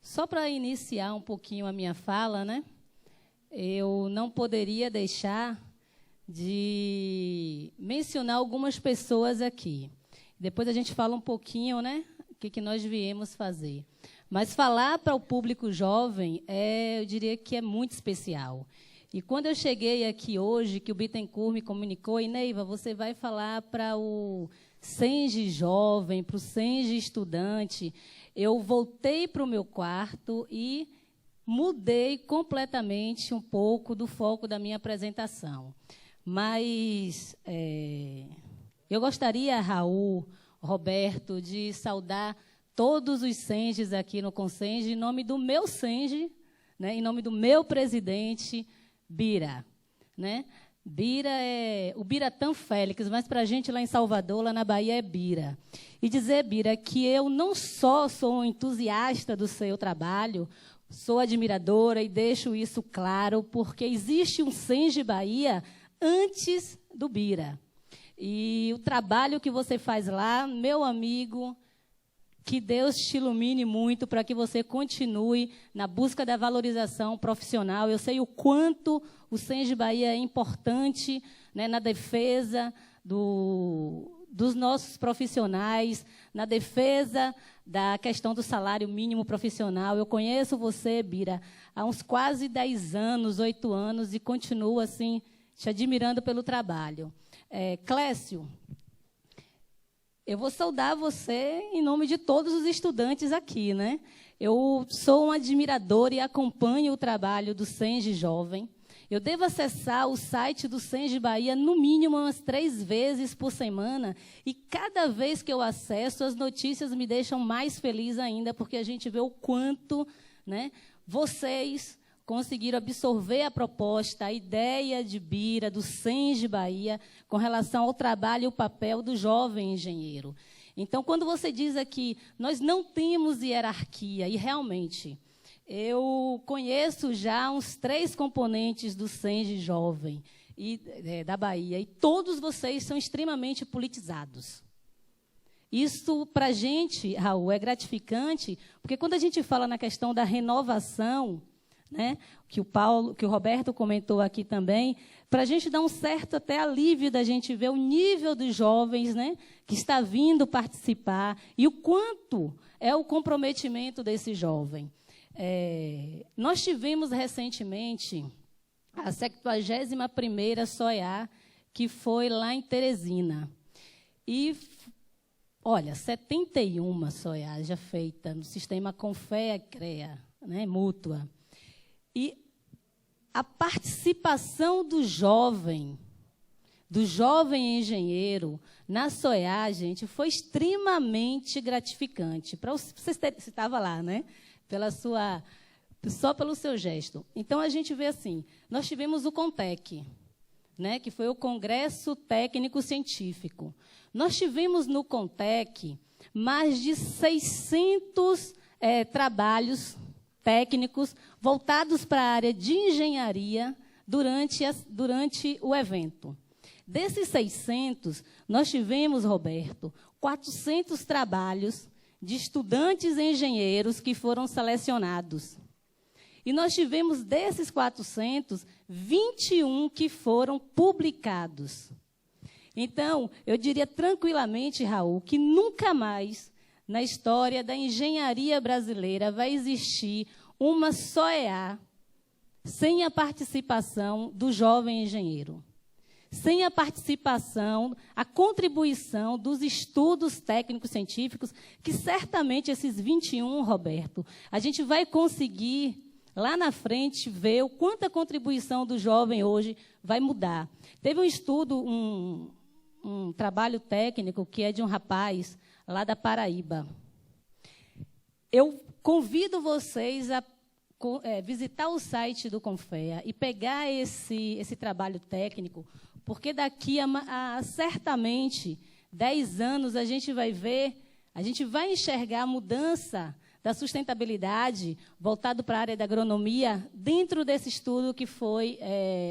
Só para iniciar um pouquinho a minha fala, né? Eu não poderia deixar de mencionar algumas pessoas aqui. Depois a gente fala um pouquinho, né? O que nós viemos fazer. Mas falar para o público jovem, eu diria que é muito especial. E quando eu cheguei aqui hoje, que o Bittencourt me comunicou, e Neiva, você vai falar para o Senge jovem, para o Senge estudante, eu voltei para o meu quarto e mudei completamente um pouco do foco da minha apresentação. Mas eu gostaria, Raul, Roberto, de saudar todos os Senges aqui no Consenge, em nome do meu Senge, né, em nome do meu presidente, Bira. Né? Bira é o Biratã Félix, mas para a gente lá em Salvador, lá na Bahia, é Bira. E dizer, Bira, que eu não só sou um entusiasta do seu trabalho, sou admiradora e deixo isso claro, porque existe um Senge Bahia antes do Bira. E o trabalho que você faz lá, meu amigo, que Deus te ilumine muito para que você continue na busca da valorização profissional. Eu sei o quanto o Senge Bahia é importante, né, na defesa dos nossos profissionais, na defesa da questão do salário mínimo profissional. Eu conheço você, Bira, há uns quase 10 anos, 8 anos, e continuo assim, te admirando pelo trabalho. Clécio, eu vou saudar você em nome de todos os estudantes aqui, né? Eu sou uma admiradora e acompanho o trabalho do Senge Jovem. Eu devo acessar o site do Senge Bahia, no mínimo, umas 3 vezes por semana, e cada vez que eu acesso, as notícias me deixam mais feliz ainda, porque a gente vê o quanto, né, vocês conseguiram absorver a proposta, a ideia de Bira, do Senge Bahia, com relação ao trabalho e o papel do jovem engenheiro. Então, quando você diz aqui, nós não temos hierarquia, e realmente, eu conheço já uns 3 componentes do Senge Jovem da Bahia, e todos vocês são extremamente politizados. Isso, para a gente, Raul, é gratificante, porque quando a gente fala na questão da renovação, né, que o Roberto comentou aqui também, para a gente dar um certo até alívio da gente ver o nível dos jovens, né, que está vindo participar e o quanto é o comprometimento desse jovem. Nós tivemos recentemente a 71ª SOEA, que foi lá em Teresina. E, olha, 71 SOEA já feita no sistema Confea-CREA, né, mútua. E a participação do jovem engenheiro na SOEA, gente, foi extremamente gratificante. Para vocês terem, você estava lá, né? Só pelo seu gesto. Então, a gente vê assim, nós tivemos o CONTEC, né, que foi o Congresso Técnico Científico. Nós tivemos no CONTEC mais de 600 trabalhos técnicos voltados para a área de engenharia durante o evento. Desses 600, nós tivemos, Roberto, 400 trabalhos de estudantes engenheiros que foram selecionados. E nós tivemos, desses 400, 21 que foram publicados. Então, eu diria tranquilamente, Raul, que nunca mais na história da engenharia brasileira vai existir uma SOEA sem a participação do jovem engenheiro, sem a participação, a contribuição dos estudos técnicos científicos, que certamente esses 21, Roberto, a gente vai conseguir lá na frente ver o quanto a contribuição do jovem hoje vai mudar. Teve um estudo, um trabalho técnico que é de um rapaz lá da Paraíba. Eu convido vocês a visitar o site do Confea e pegar esse trabalho técnico, porque daqui a certamente 10 anos a gente vai enxergar a mudança da sustentabilidade voltado para a área da agronomia dentro desse estudo que foi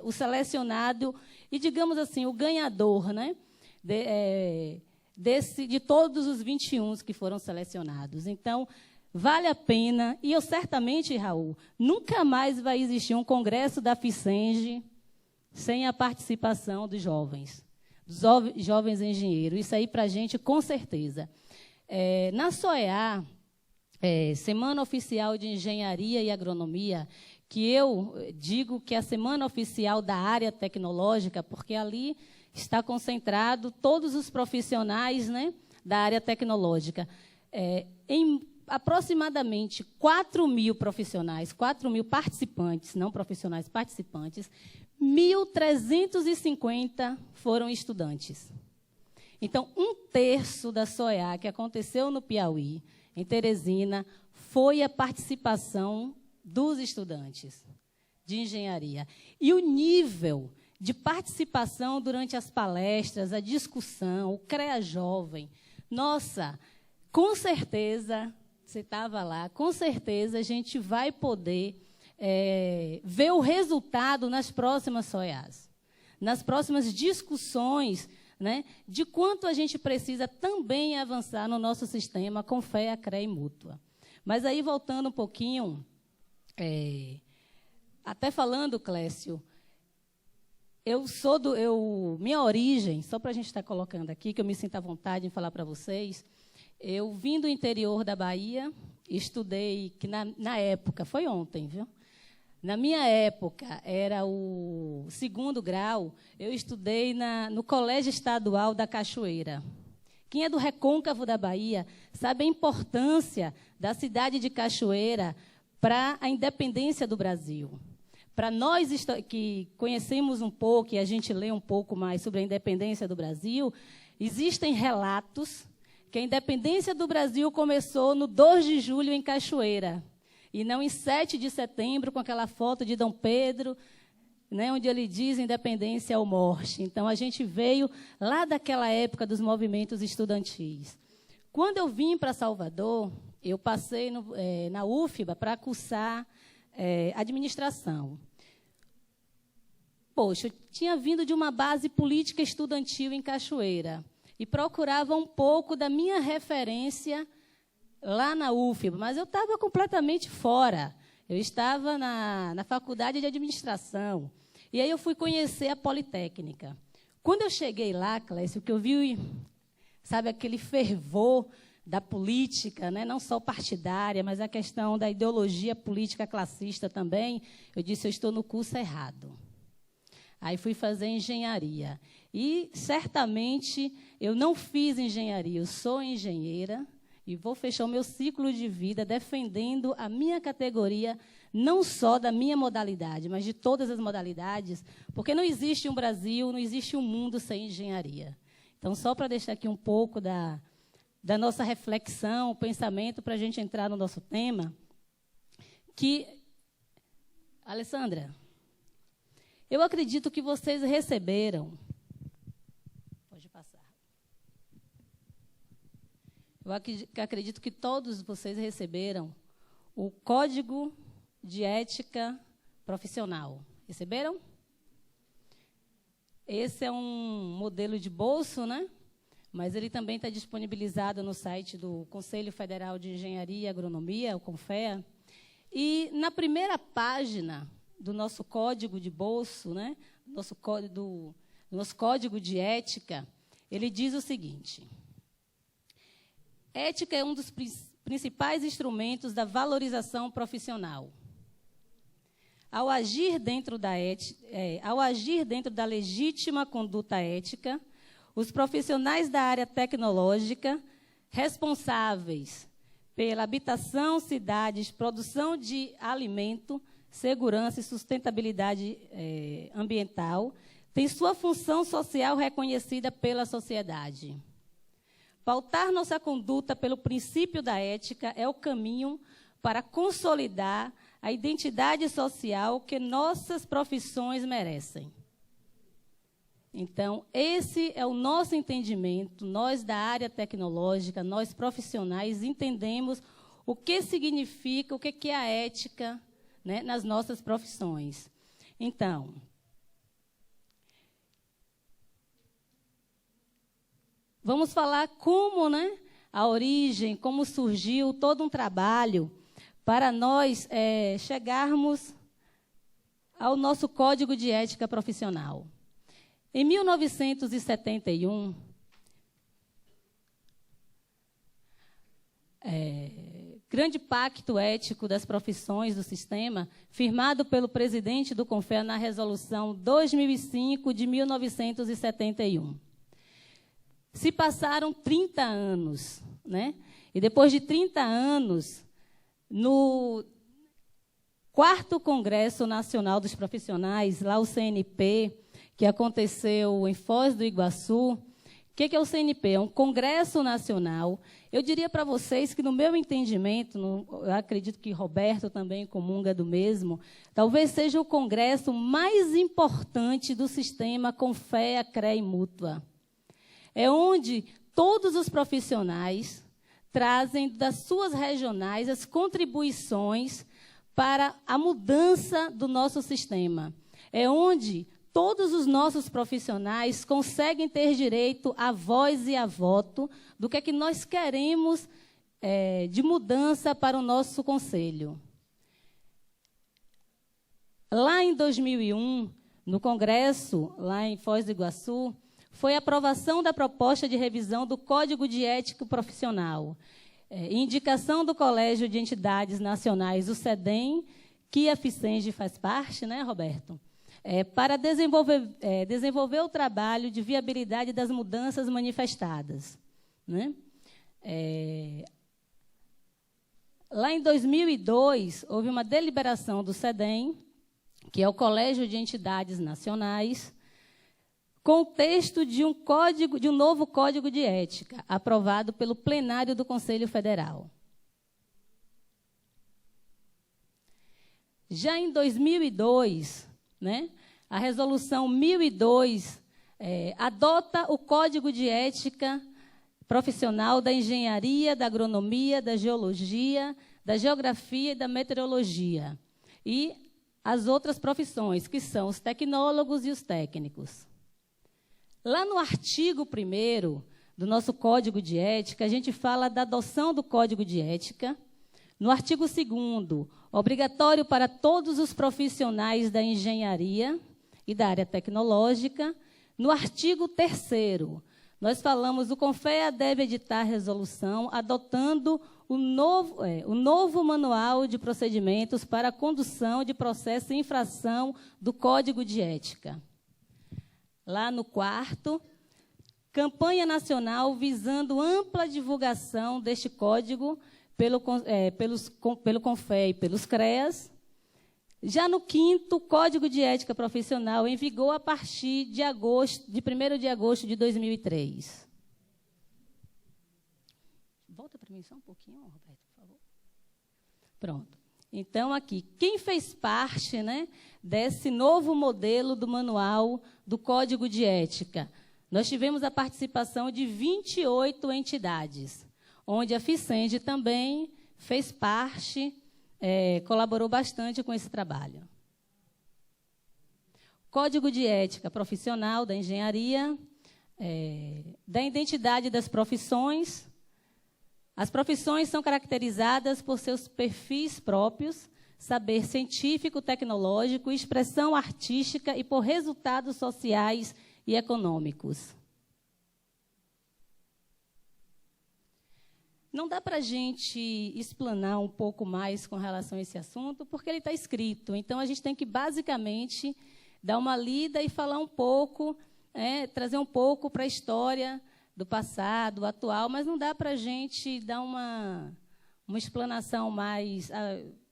o selecionado e, digamos assim, o ganhador, né, de todos os 21 que foram selecionados. Então, vale a pena, e eu certamente, Raul, nunca mais vai existir um congresso da FICENGE sem a participação dos jovens, jovens engenheiros. Isso aí para a gente, com certeza. Na SOEA, Semana Oficial de Engenharia e Agronomia, que eu digo que é a semana oficial da área tecnológica, porque ali está concentrado todos os profissionais, né, da área tecnológica. Em aproximadamente 4.000 profissionais, 4.000 participantes, não profissionais, participantes, 1.350 foram estudantes. Então, 1/3 da SOEA que aconteceu no Piauí, em Teresina, foi a participação dos estudantes de engenharia. E o nível de participação durante as palestras, a discussão, o CREA Jovem, nossa, com certeza, você estava lá, com certeza a gente vai poder ver o resultado nas próximas SOEAs, nas próximas discussões, né, de quanto a gente precisa também avançar no nosso sistema com fé, CREA e mútua. Mas aí, voltando um pouquinho, até falando, Clécio, minha origem, só para a gente estar colocando aqui, que eu me sinto à vontade em falar para vocês, eu vim do interior da Bahia, estudei, que na época, foi ontem, viu? Na minha época, era o 2º grau, eu estudei no Colégio Estadual da Cachoeira. Quem é do recôncavo da Bahia sabe a importância da cidade de Cachoeira para a independência do Brasil. Para nós que conhecemos um pouco e a gente lê um pouco mais sobre a independência do Brasil, existem relatos que a independência do Brasil começou no 2 de julho em Cachoeira, e não em 7 de setembro, com aquela foto de Dom Pedro, né, onde ele diz independência ou morte. Então, a gente veio lá daquela época dos movimentos estudantis. Quando eu vim para Salvador, eu passei na UFBA para cursar administração. Poxa, eu tinha vindo de uma base política estudantil em Cachoeira e procurava um pouco da minha referência lá na UFBA, mas eu estava completamente fora. Eu estava na faculdade de administração. E aí eu fui conhecer a Politécnica. Quando eu cheguei lá, Clécio, o que eu vi, sabe, aquele fervor da política, né, não só partidária, mas a questão da ideologia política classista também, eu disse, eu estou no curso errado. Aí fui fazer engenharia. E, certamente, eu não fiz engenharia, eu sou engenheira, e vou fechar o meu ciclo de vida defendendo a minha categoria, não só da minha modalidade, mas de todas as modalidades, porque não existe um Brasil, não existe um mundo sem engenharia. Então, só para deixar aqui um pouco da nossa reflexão, pensamento, para a gente entrar no nosso tema, que, Alessandra, eu acredito que vocês receberam. Pode passar. Eu acredito que todos vocês receberam o Código de Ética Profissional. Receberam? Esse é um modelo de bolso, né? Mas ele também está disponibilizado no site do Conselho Federal de Engenharia e Agronomia, o CONFEA. E na primeira página do nosso código de bolso, né? do nosso código de ética, ele diz o seguinte: ética é um dos principais instrumentos da valorização profissional. Ao agir dentro da legítima conduta ética, os profissionais da área tecnológica, responsáveis pela habitação, cidades, produção de alimento, segurança e sustentabilidade ambiental, têm sua função social reconhecida pela sociedade. Pautar nossa conduta pelo princípio da ética é o caminho para consolidar a identidade social que nossas profissões merecem. Então, esse é o nosso entendimento. Nós, da área tecnológica, nós profissionais, entendemos o que significa, o que é a ética, né, nas nossas profissões. Então, vamos falar como, né, a origem, como surgiu todo um trabalho para nós chegarmos ao nosso Código de Ética Profissional. Em 1971, grande pacto ético das profissões do sistema, firmado pelo presidente do CONFEA na Resolução 2005 de 1971. Se passaram 30 anos, né? E depois de 30 anos, no 4º Congresso Nacional dos Profissionais, lá o CNP, que aconteceu em Foz do Iguaçu. O que é o CNP? É um Congresso Nacional. Eu diria para vocês que, no meu entendimento, eu acredito que Roberto também comunga do mesmo, talvez seja o congresso mais importante do sistema CONFEA, CREA e Mútua. É onde todos os profissionais trazem das suas regionais as contribuições para a mudança do nosso sistema. É onde todos os nossos profissionais conseguem ter direito à voz e a voto do que é que nós queremos de mudança para o nosso conselho. Lá em 2001, no Congresso, lá em Foz do Iguaçu, foi a aprovação da proposta de revisão do Código de Ética Profissional, indicação do Colégio de Entidades Nacionais, o CEDEM, que a FICENGE faz parte, né, Roberto? Para desenvolver o trabalho de viabilidade das mudanças manifestadas. Né? Lá em 2002, houve uma deliberação do CEDEM, que é o Colégio de Entidades Nacionais, com o texto de um novo Código de Ética, aprovado pelo plenário do Conselho Federal. Já em 2002, né, a Resolução 1002 adota o Código de Ética Profissional da Engenharia, da Agronomia, da Geologia, da Geografia e da Meteorologia, e as outras profissões, que são os tecnólogos e os técnicos. Lá no artigo 1º do nosso Código de Ética, a gente fala da adoção do Código de Ética. No artigo 2º, obrigatório para todos os profissionais da engenharia e da área tecnológica. No artigo 3º, nós falamos, o CONFEA deve editar resolução adotando o novo Manual de Procedimentos para a condução de processo de infração do Código de Ética. Lá no 4º, campanha nacional visando ampla divulgação deste código pelo CONFEA e pelos CREAS. Já no 5º, Código de Ética Profissional, em vigor a partir de 1º de agosto de 2003. Volta para mim só um pouquinho, Roberto, por favor. Pronto. Então, aqui, quem fez parte, né, desse novo modelo do manual do Código de Ética? Nós tivemos a participação de 28 entidades, onde a FICENGE também fez parte, colaborou bastante com esse trabalho. Código de Ética Profissional da Engenharia, da identidade das profissões. As profissões são caracterizadas por seus perfis próprios, saber científico, tecnológico, expressão artística e por resultados sociais e econômicos. Não dá para a gente explanar um pouco mais com relação a esse assunto, porque ele está escrito. Então, a gente tem que, basicamente, dar uma lida e falar um pouco, trazer um pouco para a história do passado, atual, mas não dá para a gente dar uma explanação mais,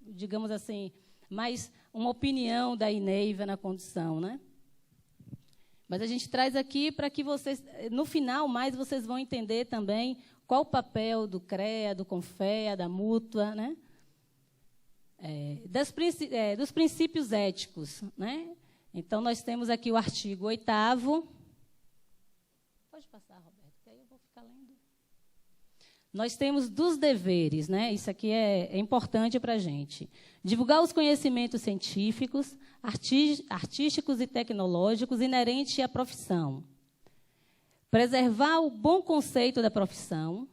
digamos assim, mais uma opinião da Ineiva na condução, né? Mas a gente traz aqui para que vocês, no final, mais vocês vão entender também qual o papel do CREA, do CONFEA, da Mútua, né? Dos princípios éticos, né? Então, nós temos aqui o artigo 8º. Pode passar, Roberto, que aí eu vou ficar lendo. Nós temos dos deveres, né? Isso aqui é importante para a gente. Divulgar os conhecimentos científicos, artísticos e tecnológicos inerentes à profissão. Preservar o bom conceito da profissão.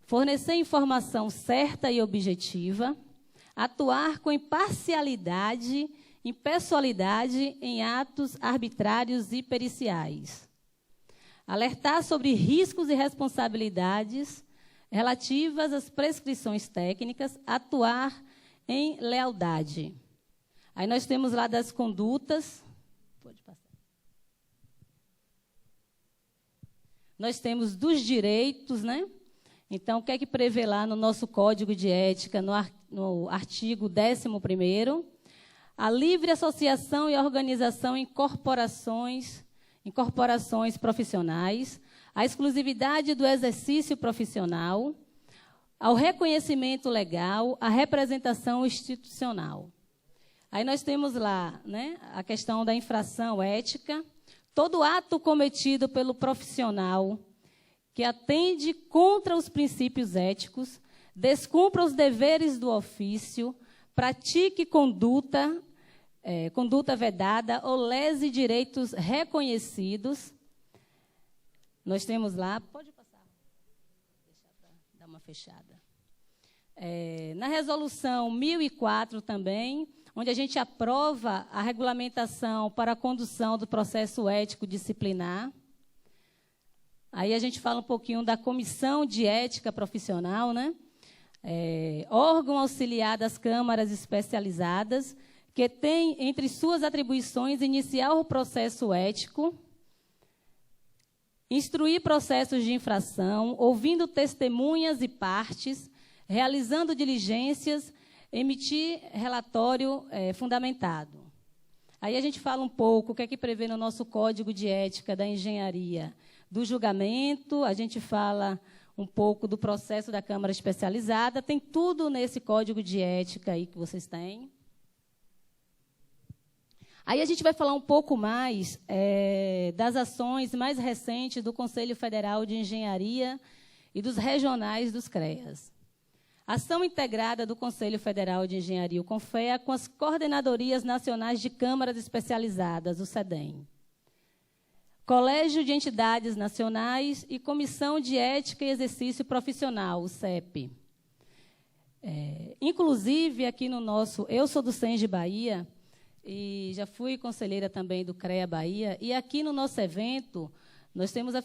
fornecer informação certa e objetiva, atuar com imparcialidade, impessoalidade em atos arbitrários e periciais, alertar sobre riscos e responsabilidades relativas às prescrições técnicas, atuar em lealdade. Aí nós temos lá das condutas. Pode passar. Nós temos dos direitos, né? Então, o que é que prevê lá no nosso Código de Ética, no artigo 11º? A livre associação e organização em corporações profissionais, a exclusividade do exercício profissional, ao reconhecimento legal, a representação institucional. Aí nós temos lá, né, a questão da infração ética, todo ato cometido pelo profissional que atende contra os princípios éticos, descumpra os deveres do ofício, pratique conduta vedada ou lese direitos reconhecidos. Nós temos lá, pode passar, deixar para dar uma fechada. Na resolução 1004 também, onde a gente aprova a regulamentação para a condução do processo ético disciplinar. Aí a gente fala um pouquinho da Comissão de Ética Profissional, né? Órgão auxiliar das câmaras especializadas, que tem entre suas atribuições iniciar o processo ético, instruir processos de infração, ouvindo testemunhas e partes, realizando diligências, emitir relatório fundamentado. Aí a gente fala um pouco o que é que prevê no nosso Código de Ética da Engenharia, do julgamento, a gente fala um pouco do processo da Câmara Especializada, tem tudo nesse Código de Ética aí que vocês têm. Aí a gente vai falar um pouco mais das ações mais recentes do Conselho Federal de Engenharia e dos regionais dos CREAs. Ação integrada do Conselho Federal de Engenharia, o CONFEA, com as Coordenadorias Nacionais de Câmaras Especializadas, o CEDEM. Colégio de Entidades Nacionais e Comissão de Ética e Exercício Profissional, o CEP. Inclusive, aqui no nosso... Eu sou do SENGE Bahia e já fui conselheira também do CREA Bahia, e aqui no nosso evento, nós temos a